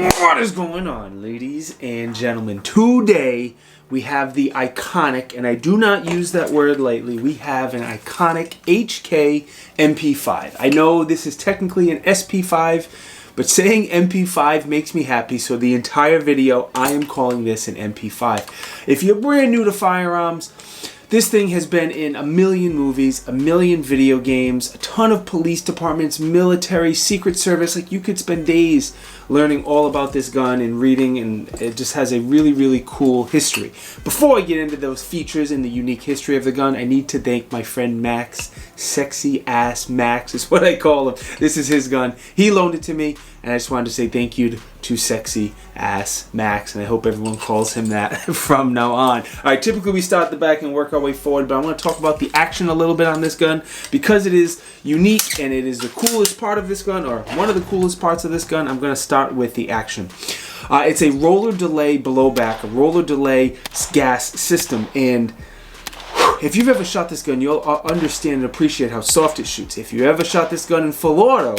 What is going on, ladies and gentlemen? Today we have the iconic, and I do not use that word lightly, we have an iconic HK MP5. I know this is technically an SP5, but saying MP5 makes me happy, so the entire video I am calling this an MP5. If you're brand new to firearms, this thing has been in a million movies, a million video games, a ton of police departments, military, secret service. Like, you could spend days learning all about this gun and reading, and it just has a really, really cool history. Before I get into those features and the unique history of the gun, I need to thank my friend Max. Sexy ass Max is what I call him. This is his gun. He loaned it to me, and I just wanted to say thank you to Sexy Ass Max, and I hope everyone calls him that from now on. Alright, typically we start at the back and work our way forward, but I want to talk about the action a little bit on this gun because it is unique and it is the coolest part of this gun, or one of the coolest parts of this gun. I'm going to start with the action. It's a roller delay blowback, a roller delay gas system, and if you've ever shot this gun, you'll understand and appreciate how soft it shoots. If you ever shot this gun in full auto,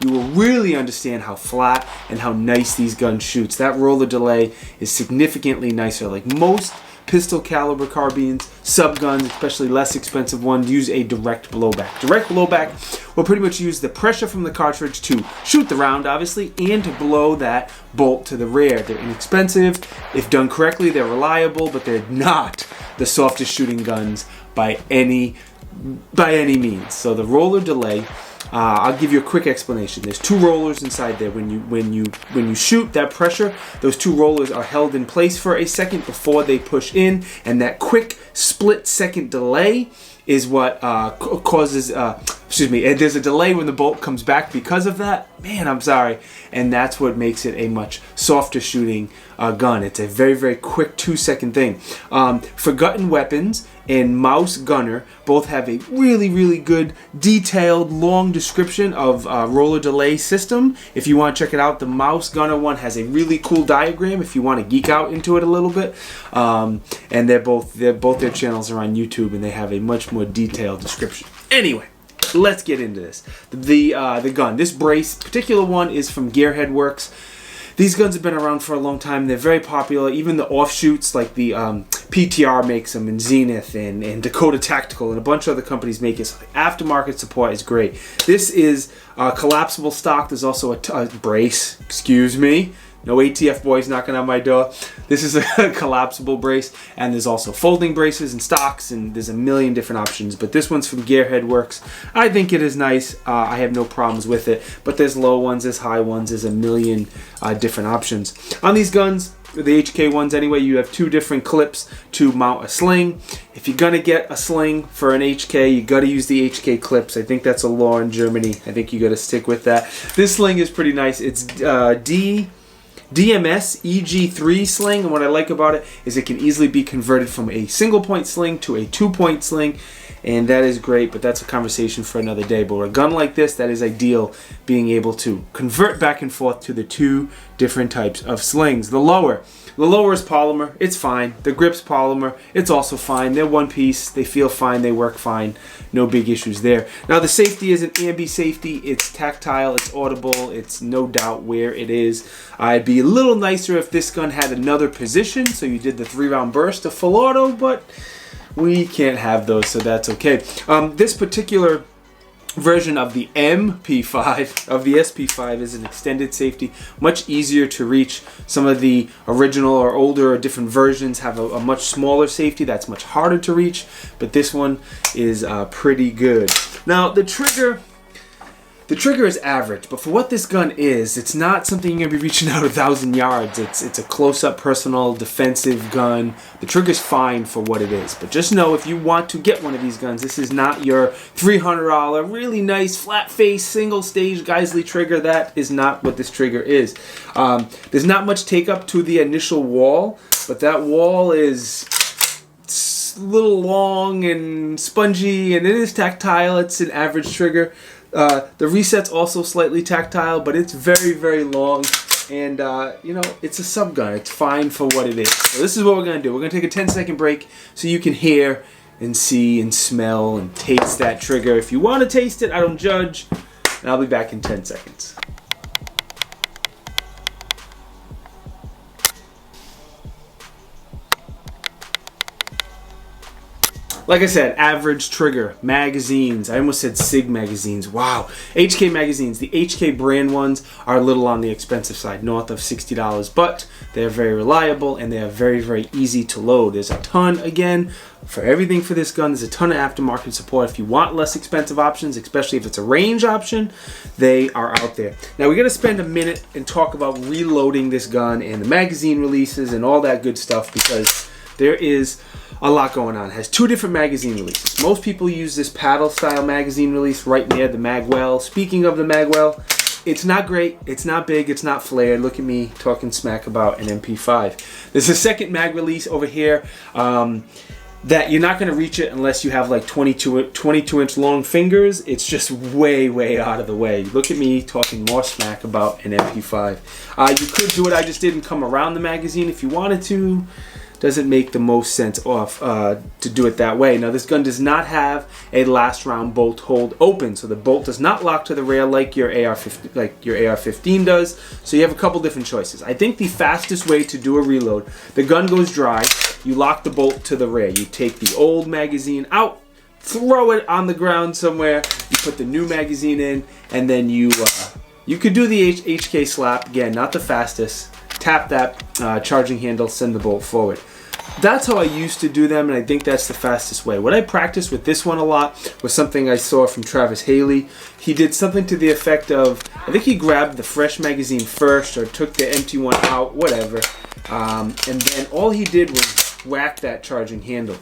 you will really understand how flat and how nice these guns shoots. That roller delay is significantly nicer. Like most pistol caliber carbines, sub guns, especially less expensive ones, use a direct blowback. Direct blowback will pretty much use the pressure from the cartridge to shoot the round, obviously, and to blow that bolt to the rear. They're inexpensive. If done correctly, they're reliable, but they're not the softest shooting guns by any means. So the roller delay, I'll give you a quick explanation. There's two rollers inside there. When you shoot, that pressure, those two rollers are held in place for a second before they push in, and that quick split-second delay is what causes, there's a delay when the bolt comes back because of that. Man, I'm sorry. And that's what makes it a much softer shooting gun. It's a very, very quick 2-second thing. Forgotten Weapons and Mouse Gunner both have a really, really good, detailed, long description of roller delay system. If you want to check it out, the Mouse Gunner one has a really cool diagram if you want to geek out into it a little bit. And both their channels are on YouTube, and they have a much more detailed description. Anyway, let's get into this. The gun. This particular one is from Gearhead Works. These guns have been around for a long time. They're very popular. Even the offshoots, like the PTR makes them, and Zenith, and Dakota Tactical, and a bunch of other companies make it. So the aftermarket support is great. This is collapsible stock. There's also a brace. Excuse me. No ATF boys knocking on my door. This is a collapsible brace, and there's also folding braces and stocks, and there's a million different options. But this one's from Gearhead Works. I think it is nice. I have no problems with it. But there's low ones, there's high ones, there's a million different options. On these guns, the HK ones anyway, you have two different clips to mount a sling. If you're gonna get a sling for an HK, you gotta use the HK clips. I think that's a law in Germany. I think you gotta stick with that. This sling is pretty nice. It's DMS EG3 sling, and what I like about it is it can easily be converted from a single point sling to a 2-point sling, and that is great, but that's a conversation for another day. But with a gun like this, that is ideal, being able to convert back and forth to the two different types of slings. The lower is polymer. It's fine. The grip's polymer. It's also fine. They're one piece. They feel fine. They work fine. No big issues there. Now, the safety is an ambi safety. It's tactile. It's audible. It's no doubt where it is. It'd be a little nicer if this gun had another position, so you did the 3-round burst of full auto, but we can't have those, so that's okay. This particular version of the MP5, of the SP5, is an extended safety, much easier to reach. Some of the original or older or different versions have a much smaller safety that's much harder to reach, but this one is pretty good. Now, the trigger is average, but for what this gun is, it's not something you're going to be reaching out 1,000 yards. It's a close-up personal defensive gun. The trigger's fine for what it is, but just know if you want to get one of these guns, this is not your $300 really nice flat-face single-stage Geisley trigger. That is not what this trigger is. There's not much take-up to the initial wall, but that wall is a little long and spongy, and it is tactile. It's an average trigger. The reset's also slightly tactile, but it's very, very long, and it's a sub gun. It's fine for what it is. So this is what we're going to do. We're going to take a 10-second break so you can hear and see and smell and taste that trigger. If you want to taste it, I don't judge, and I'll be back in 10 seconds. Like I said, average trigger, magazines. I almost said SIG magazines. Wow. HK magazines. The HK brand ones are a little on the expensive side, north of $60, but they're very reliable and they are very, very easy to load. There's a ton, again, for everything for this gun. There's a ton of aftermarket support. If you want less expensive options, especially if it's a range option, they are out there. Now, we're going to spend a minute and talk about reloading this gun and the magazine releases and all that good stuff, because there is a lot going on. It has two different magazine releases. Most people use this paddle style magazine release right near the magwell. Speaking of the magwell, it's not great, it's not big, it's not flared. Look at me talking smack about an MP5. There's a second mag release over here that you're not going to reach it unless you have like 22-inch long fingers. It's just way, way out of the way. Look at me talking more smack about an MP5. You could do it. I just didn't come around the magazine if you wanted to. Doesn't make the most sense to do it that way. Now, this gun does not have a last round bolt hold open, so the bolt does not lock to the rail like your AR-15 does. So you have a couple different choices. I think the fastest way to do a reload, the gun goes dry, you lock the bolt to the rail. You take the old magazine out, throw it on the ground somewhere, you put the new magazine in, and then you could do the HK slap. Again, not the fastest. Tap that charging handle, send the bolt forward. That's how I used to do them, and I think that's the fastest way. What I practiced with this one a lot was something I saw from Travis Haley. He did something to the effect of, I think he grabbed the fresh magazine first or took the empty one out, whatever, and then all he did was whack that charging handle.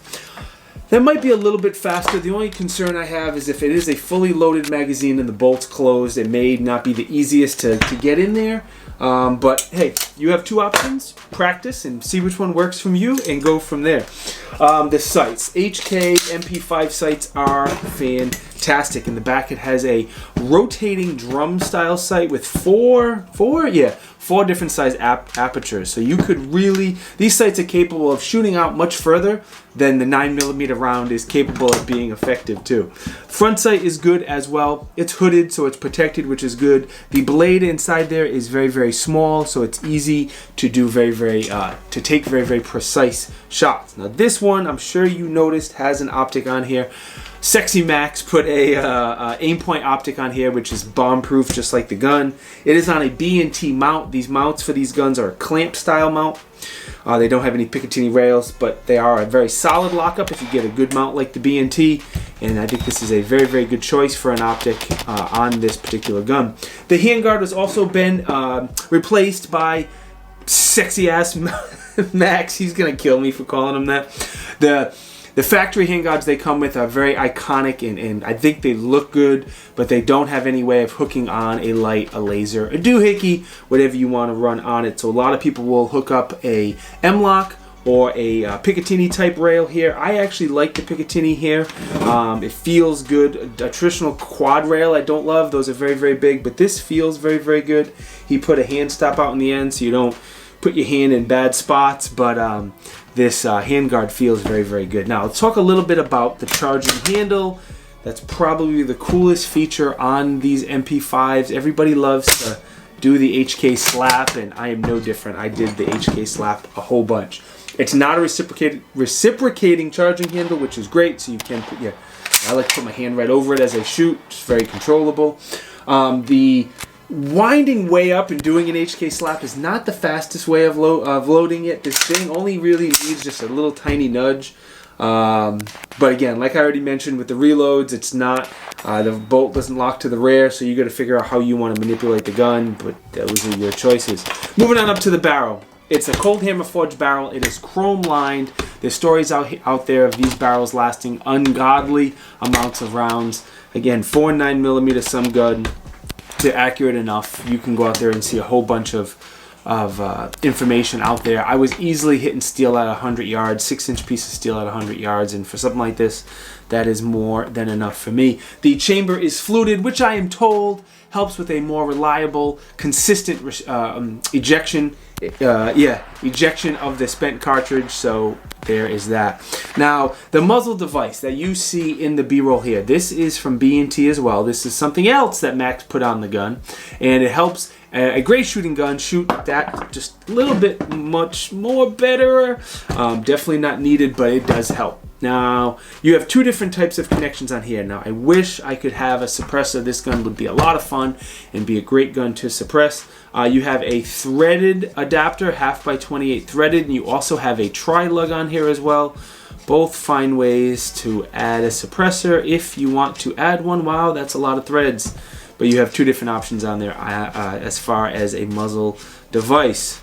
That might be a little bit faster. The only concern I have is if it is a fully loaded magazine and the bolt's closed, it may not be the easiest to get in there. But hey, you have two options. Practice and see which one works from you and go from there. The sights. HK MP5 sights are fantastic. In the back it has a rotating drum style sight with four different size apertures. So you could really, these sights are capable of shooting out much further than the 9mm round is capable of being effective too. Front sight is good as well. It's hooded, so it's protected, which is good. The blade inside there is very, very small, so it's easy to do to take very, very precise shots. Now this one, I'm sure you noticed, has an optic on here. Sexy Max put a aim point optic on here, which is bomb proof just like the gun. It is on a B&T mount. These mounts for these guns are a clamp style mount. They don't have any Picatinny rails, but they are a very solid lockup if you get a good mount like the B&T, and I think this is a very, very good choice for an optic on this particular gun. The handguard has also been replaced by sexy ass Max. He's gonna kill me for calling him that. The factory handguards they come with are very iconic, and I think they look good, but they don't have any way of hooking on a light, a laser, a doohickey, whatever you want to run on it. So a lot of people will hook up a M-lock or a Picatinny type rail here. I actually like the Picatinny here. It feels good. A traditional quad rail I don't love. Those are very, very big, but this feels very, very good. He put a hand stop out in the end so you don't put your hand in bad spots, but this handguard feels very, very good. Now let's talk a little bit about the charging handle. That's probably the coolest feature on these MP5s. Everybody loves to do the HK slap, and I am no different. I did the HK slap a whole bunch. It's not a reciprocating charging handle, which is great, so you can put your, I like to put my hand right over it as I shoot. It's very controllable. The winding way up and doing an HK slap is not the fastest way of loading it. This thing only really needs just a little tiny nudge. But again, like I already mentioned with the reloads, it's not, the bolt doesn't lock to the rear, so you got to figure out how you want to manipulate the gun, but those are your choices. Moving on up to the barrel. It's a cold hammer forged barrel. It is chrome lined. There's stories out there of these barrels lasting ungodly amounts of rounds. Again, 4 9mm some gun. They're accurate enough. You can go out there and see a whole bunch of information out there. I was easily hitting steel at 100 yards, 6-inch piece of steel at 100 yards, and for something like this, that is more than enough for me. The chamber is fluted, which I am told helps with a more reliable, consistent ejection of the spent cartridge, so there is that. Now, the muzzle device that you see in the B-roll here, this is from B&T as well. This is something else that Max put on the gun, and it helps a great shooting gun shoot that just a little bit much more better. Definitely not needed, but it does help. Now, you have two different types of connections on here. Now, I wish I could have a suppressor. This gun would be a lot of fun and be a great gun to suppress. You have a threaded adapter, 1/2x28 threaded, and you also have a tri-lug on here as well. Both fine ways to add a suppressor if you want to add one. Wow, that's a lot of threads. But you have two different options on there as far as a muzzle device.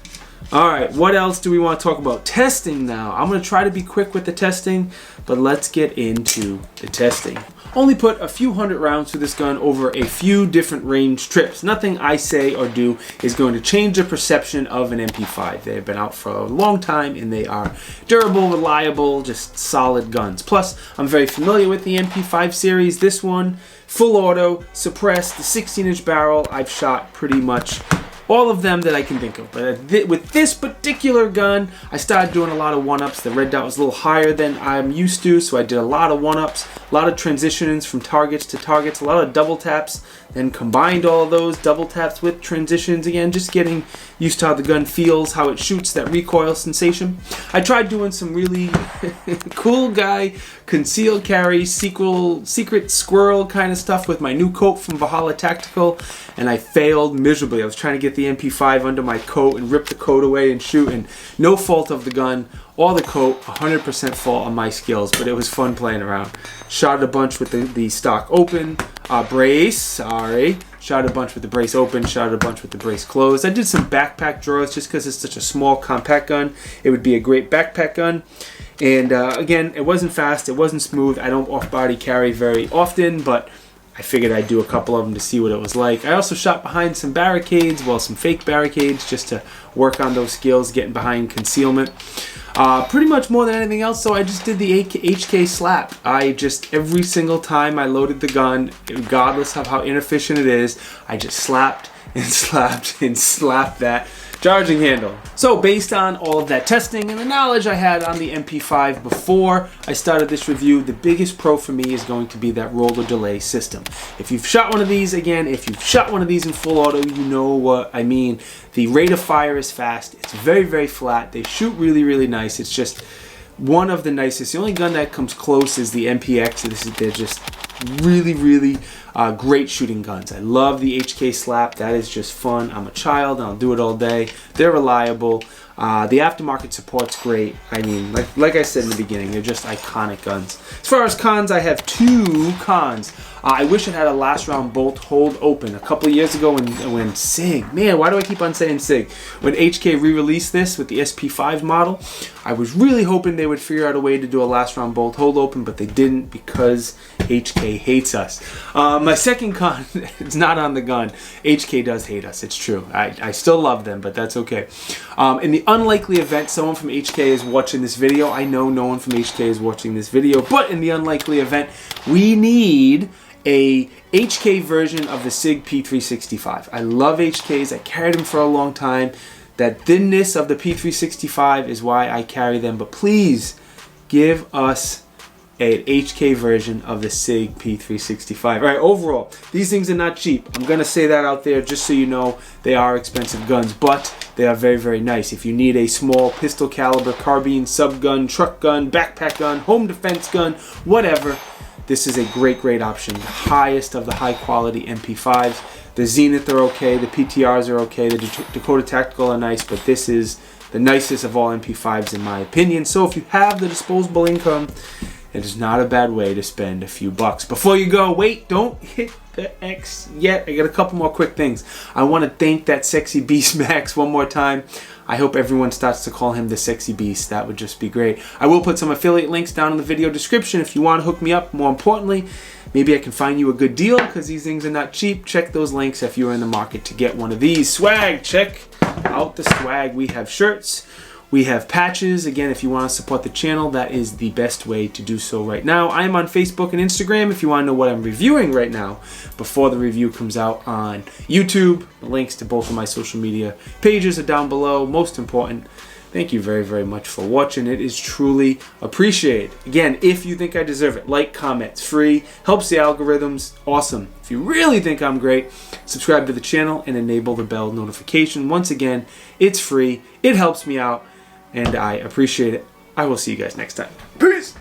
Alright, what else do we want to talk about? Testing now. I'm going to try to be quick with the testing, but let's get into the testing. Only put a few hundred rounds through this gun over a few different range trips. Nothing I say or do is going to change the perception of an MP5. They have been out for a long time and they are durable, reliable, just solid guns. Plus, I'm very familiar with the MP5 series. This one, full auto, suppressed, the 16-inch barrel. I've shot pretty much all of them that I can think of. But with this particular gun, I started doing a lot of one-ups. The red dot was a little higher than I'm used to, so I did a lot of one-ups, a lot of transitions from targets to targets, a lot of double taps, then combined all of those double taps with transitions again, just getting used to how the gun feels, how it shoots, that recoil sensation. I tried doing some really cool guy concealed carry, secret squirrel kind of stuff with my new coat from Valhalla Tactical, and I failed miserably. I was trying to get the MP5 under my coat and rip the coat away and shoot, and no fault of the gun or the coat, 100% fault on my skills, but it was fun playing around. Shot a bunch with the stock open, brace, sorry. Shot a bunch with the brace open, shot a bunch with the brace closed. I did some backpack draws just because it's such a small, compact gun. It would be a great backpack gun. And again, it wasn't fast, it wasn't smooth. I don't off-body carry very often, but I figured I'd do a couple of them to see what it was like. I also shot behind some barricades, well, some fake barricades, just to work on those skills, getting behind concealment. Pretty much more than anything else, so I just did the HK slap. Every single time I loaded the gun, regardless of how inefficient it is, I just slapped and slapped and slapped that charging handle. So based on all of that testing and the knowledge I had on the MP5 before I started this review, the biggest pro for me is going to be that roller delay system. If you've shot one of these, again, if you've shot one of these in full auto, you know what I mean. The rate of fire is fast. It's very, very flat. They shoot really, really nice. It's just one of the nicest. The only gun that comes close is the MPX. They're just really, really great shooting guns. I love the HK slap. That is just fun. I'm a child and I'll do it all day. They're reliable. The aftermarket support's great. I mean, like I said in the beginning, they're just iconic guns. As far as cons, I have two cons. I wish it had a last round bolt hold open. A couple of years ago when SIG, man, why do I keep on saying SIG? When HK re-released this with the SP5 model, I was really hoping they would figure out a way to do a last round bolt hold open, but they didn't because HK hates us. My second con, it's not on the gun. HK does hate us, it's true. I still love them, but that's okay. In the unlikely event someone from HK is watching this video, I know no one from HK is watching this video, but in the unlikely event, we need a HK version of the SIG P365. I love HKs. I carried them for a long time. That thinness of the P365 is why I carry them, but please give us an HK version of the SIG P365. All right, overall, these things are not cheap. I'm going to say that out there just so you know they are expensive guns, but they are very, very nice. If you need a small pistol caliber, carbine, sub gun, truck gun, backpack gun, home defense gun, whatever, this is a great, great option. The highest of the high quality MP5s. The Zenith are okay, the PTRs are okay, the Dakota Tactical are nice, but this is the nicest of all MP5s in my opinion. So if you have the disposable income, it is not a bad way to spend a few bucks. Before you go, wait, don't hit the X yet. I got a couple more quick things. I want to thank that Sexy Beast Max one more time. I hope everyone starts to call him the Sexy Beast. That would just be great. I will put some affiliate links down in the video description if you want to hook me up. More importantly, maybe I can find you a good deal because these things are not cheap. Check those links if you're in the market to get one of these. Swag, check out the swag. We have shirts. We have patches. Again, if you want to support the channel, that is the best way to do so right now. I am on Facebook and Instagram if you want to know what I'm reviewing right now before the review comes out on YouTube. The links to both of my social media pages are down below. Most important, thank you very, very much for watching. It is truly appreciated. Again, if you think I deserve it, like, comment. It's free. Helps the algorithms. Awesome. If you really think I'm great, subscribe to the channel and enable the bell notification. Once again, it's free. It helps me out. And I appreciate it. I will see you guys next time. Peace!